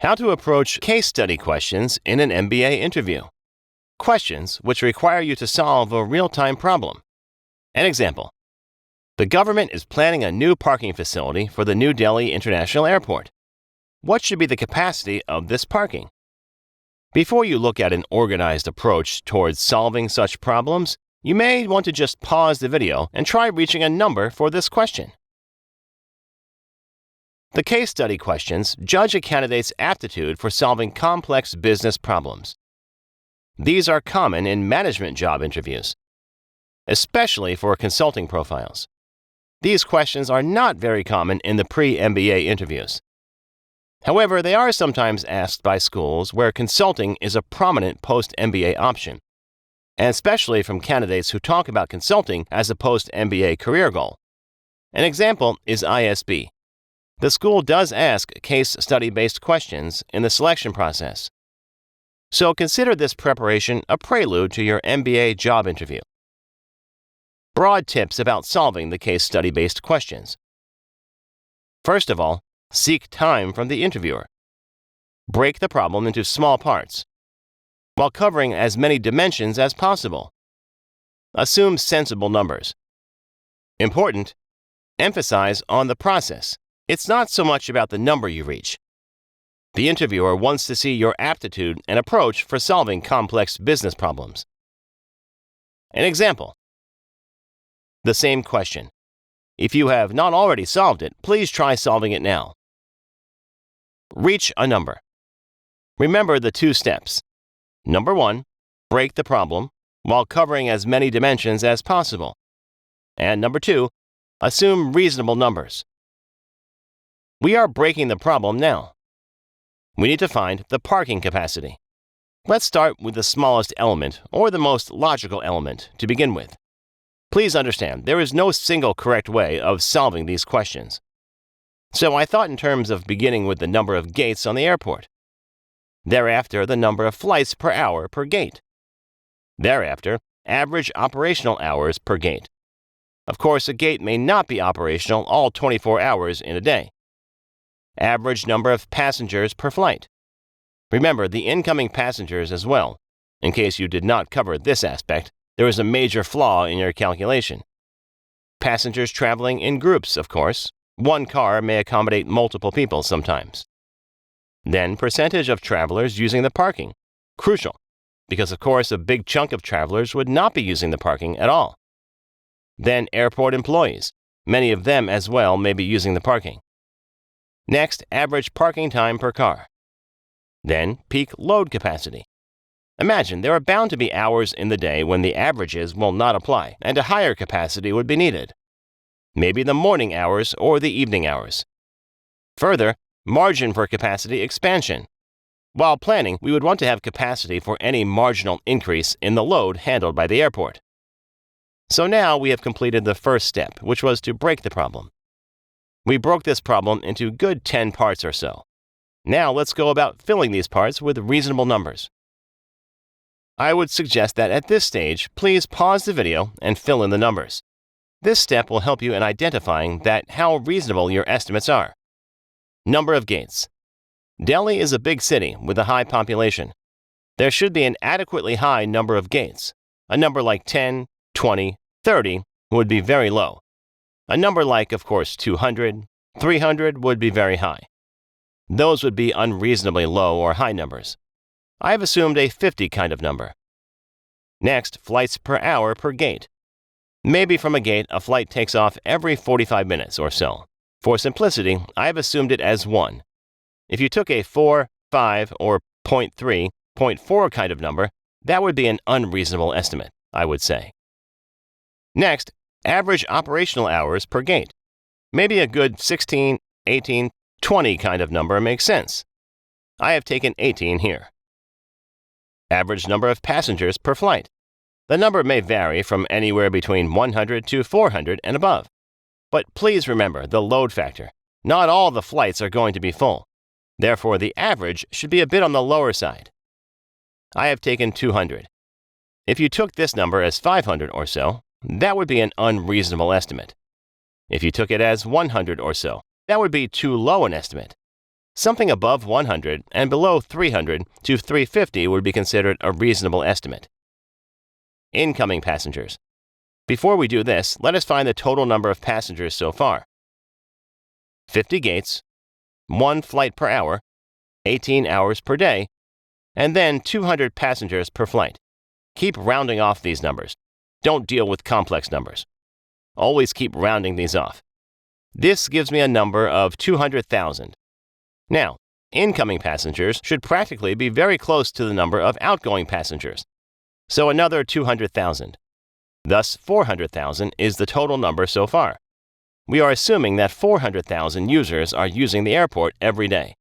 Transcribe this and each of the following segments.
How to approach case study questions in an MBA interview. Questions which require you to solve a real-time problem. An example. The government is planning a new parking facility for the New Delhi International Airport. What should be the capacity of this parking? Before you look at an organized approach towards solving such problems, you may want to just pause the video and try reaching a number for this question. The case study questions judge a candidate's aptitude for solving complex business problems. These are common in management job interviews, especially for consulting profiles. These questions are not very common in the pre-MBA interviews. However, they are sometimes asked by schools where consulting is a prominent post-MBA option, and especially from candidates who talk about consulting as a post-MBA career goal. An example is ISB. The school does ask case study-based questions in the selection process. So consider this preparation a prelude to your MBA job interview. Broad tips about solving the case study-based questions. First of all, seek time from the interviewer. Break the problem into small parts, while covering as many dimensions as possible. Assume sensible numbers. Important, emphasize on the process. It's not so much about the number you reach. The interviewer wants to see your aptitude and approach for solving complex business problems. An example. The same question. If you have not already solved it, please try solving it now. Reach a number. Remember the two steps. Number 1, break the problem while covering as many dimensions as possible. And number 2, assume reasonable numbers. We are breaking the problem now. We need to find the parking capacity. Let's start with the smallest element, or the most logical element, to begin with. Please understand, there is no single correct way of solving these questions. So I thought in terms of beginning with the number of gates on the airport. Thereafter, the number of flights per hour per gate. Thereafter, average operational hours per gate. Of course, a gate may not be operational all 24 hours in a day. Average number of passengers per flight. Remember the incoming passengers as well. In case you did not cover this aspect, there is a major flaw in your calculation. Passengers traveling in groups, of course. One car may accommodate multiple people sometimes. Then percentage of travelers using the parking. Crucial, because of course a big chunk of travelers would not be using the parking at all. Then airport employees. Many of them as well may be using the parking. Next, average parking time per car. Then, peak load capacity. Imagine there are bound to be hours in the day when the averages will not apply and a higher capacity would be needed. Maybe the morning hours or the evening hours. Further, margin for capacity expansion. While planning, we would want to have capacity for any marginal increase in the load handled by the airport. So now we have completed the first step, which was to break the problem. We broke this problem into good 10 parts or so. Now let's go about filling these parts with reasonable numbers. I would suggest that at this stage, please pause the video and fill in the numbers. This step will help you in identifying how reasonable your estimates are. Number of gates. Delhi is a big city with a high population. There should be an adequately high number of gates. A number like 10, 20, 30 would be very low. A number like, of course, 200, 300 would be very high. Those would be unreasonably low or high numbers. I have assumed a 50 kind of number. Next, flights per hour per gate. Maybe from a gate, a flight takes off every 45 minutes or so. For simplicity, I have assumed it as 1. If you took a 4, 5, or 0.3, 0.4 kind of number, that would be an unreasonable estimate, I would say. Next, average operational hours per gate. Maybe a good 16, 18, 20 kind of number makes sense. I have taken 18 here. Average number of passengers per flight. The number may vary from anywhere between 100 to 400 and above. But please remember the load factor. Not all the flights are going to be full. Therefore, the average should be a bit on the lower side. I have taken 200. If you took this number as 500 or so, that would be an unreasonable estimate. If you took it as 100 or so, that would be too low an estimate. Something above 100 and below 300 to 350 would be considered a reasonable estimate. Incoming passengers. Before we do this, let us find the total number of passengers so far. 50 gates, 1 flight per hour, 18 hours per day, and then 200 passengers per flight. Keep rounding off these numbers. Don't deal with complex numbers. Always keep rounding these off. This gives me a number of 200,000. Now, incoming passengers should practically be very close to the number of outgoing passengers. So another 200,000. Thus, 400,000 is the total number so far. We are assuming that 400,000 users are using the airport every day.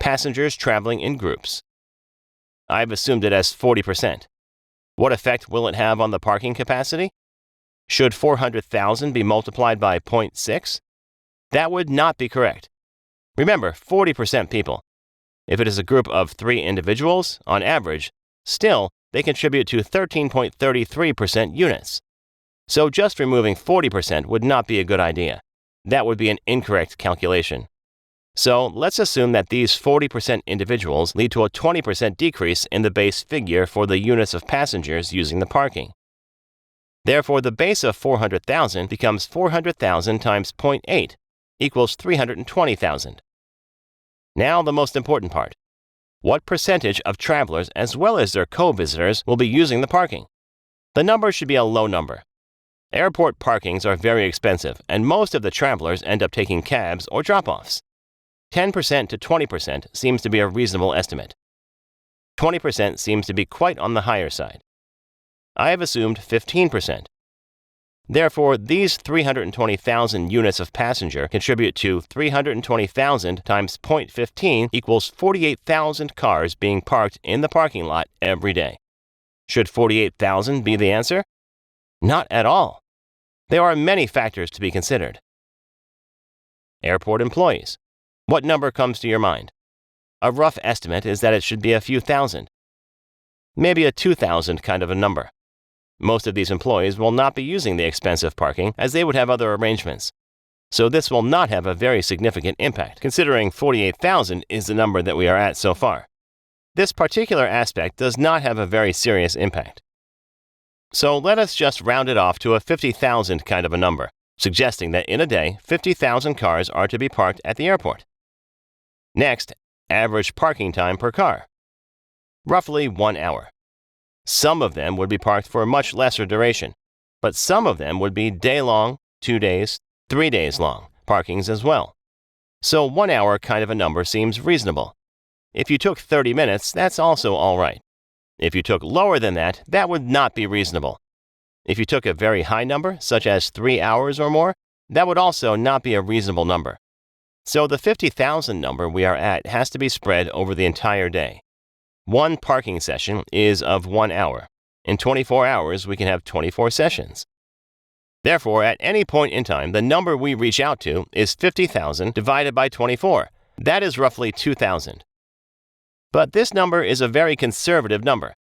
Passengers traveling in groups. I've assumed it as 40%. What effect will it have on the parking capacity? Should 400,000 be multiplied by 0.6? That would not be correct. Remember, 40% people. If it is a group of 3 individuals, on average, still, they contribute to 13.33% units. So just removing 40% would not be a good idea. That would be an incorrect calculation. So let's assume that these 40% individuals lead to a 20% decrease in the base figure for the units of passengers using the parking. Therefore, the base of 400,000 becomes 400,000 times 0.8 equals 320,000. Now the most important part. What percentage of travelers as well as their co-visitors will be using the parking? The number should be a low number. Airport parkings are very expensive, and most of the travelers end up taking cabs or drop-offs. 10% to 20% seems to be a reasonable estimate. 20% seems to be quite on the higher side. I have assumed 15%. Therefore, these 320,000 units of passenger contribute to 320,000 times 0.15 equals 48,000 cars being parked in the parking lot every day. Should 48,000 be the answer? Not at all. There are many factors to be considered. Airport employees. What number comes to your mind? A rough estimate is that it should be a few thousand. Maybe a 2,000 kind of a number. Most of these employees will not be using the expensive parking as they would have other arrangements. So this will not have a very significant impact, considering 48,000 is the number that we are at so far. This particular aspect does not have a very serious impact. So let us just round it off to a 50,000 kind of a number, suggesting that in a day, 50,000 cars are to be parked at the airport. Next, average parking time per car. Roughly 1 hour. Some of them would be parked for a much lesser duration, but some of them would be day-long, 2 days, 3 days long parkings as well. So 1 hour kind of a number seems reasonable. If you took 30 minutes, that's also all right. If you took lower than that, that would not be reasonable. If you took a very high number, such as 3 hours or more, that would also not be a reasonable number. So the 50,000 number we are at has to be spread over the entire day. One parking session is of 1 hour. In 24 hours, we can have 24 sessions. Therefore, at any point in time, the number we reach out to is 50,000 divided by 24. That is roughly 2,000. But this number is a very conservative number.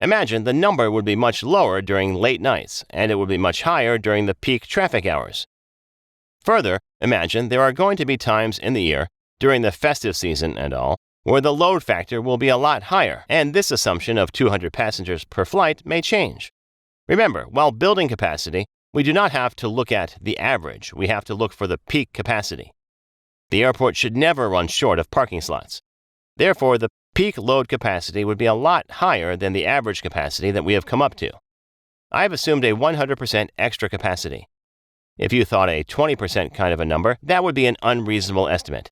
Imagine the number would be much lower during late nights, and it would be much higher during the peak traffic hours. Further, imagine there are going to be times in the year, during the festive season and all, where the load factor will be a lot higher, and this assumption of 200 passengers per flight may change. Remember, while building capacity, we do not have to look at the average, we have to look for the peak capacity. The airport should never run short of parking slots. Therefore, the peak load capacity would be a lot higher than the average capacity that we have come up to. I have assumed a 100% extra capacity. If you thought a 20% kind of a number, that would be an unreasonable estimate.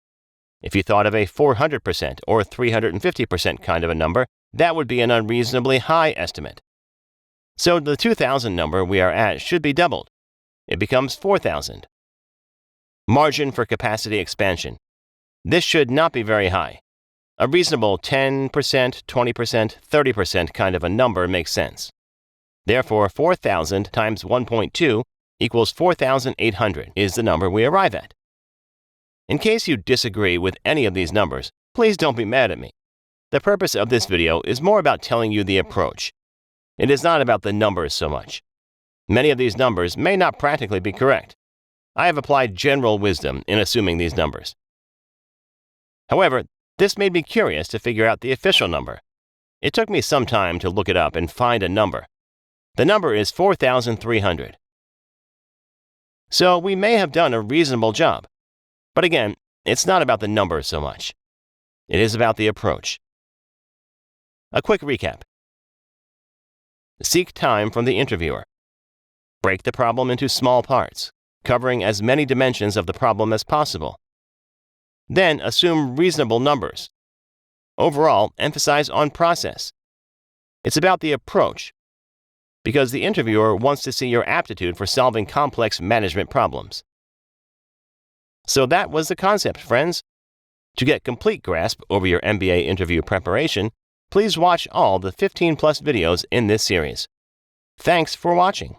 If you thought of a 400% or 350% kind of a number, that would be an unreasonably high estimate. So the 2,000 number we are at should be doubled. It becomes 4,000. Margin for capacity expansion. This should not be very high. A reasonable 10%, 20%, 30% kind of a number makes sense. Therefore, 4,000 times 1.2 equals 4,800 is the number we arrive at. In case you disagree with any of these numbers, please don't be mad at me. The purpose of this video is more about telling you the approach. It is not about the numbers so much. Many of these numbers may not practically be correct. I have applied general wisdom in assuming these numbers. However, this made me curious to figure out the official number. It took me some time to look it up and find a number. The number is 4,300. So we may have done a reasonable job. But again, it's not about the number so much. It is about the approach. A quick recap. Seek time from the interviewer. Break the problem into small parts, covering as many dimensions of the problem as possible. Then assume reasonable numbers. Overall, emphasize on process. It's about the approach, because the interviewer wants to see your aptitude for solving complex management problems. So that was the concept, friends. To get complete grasp over your MBA interview preparation, please watch all the 15+ videos in this series. Thanks for watching.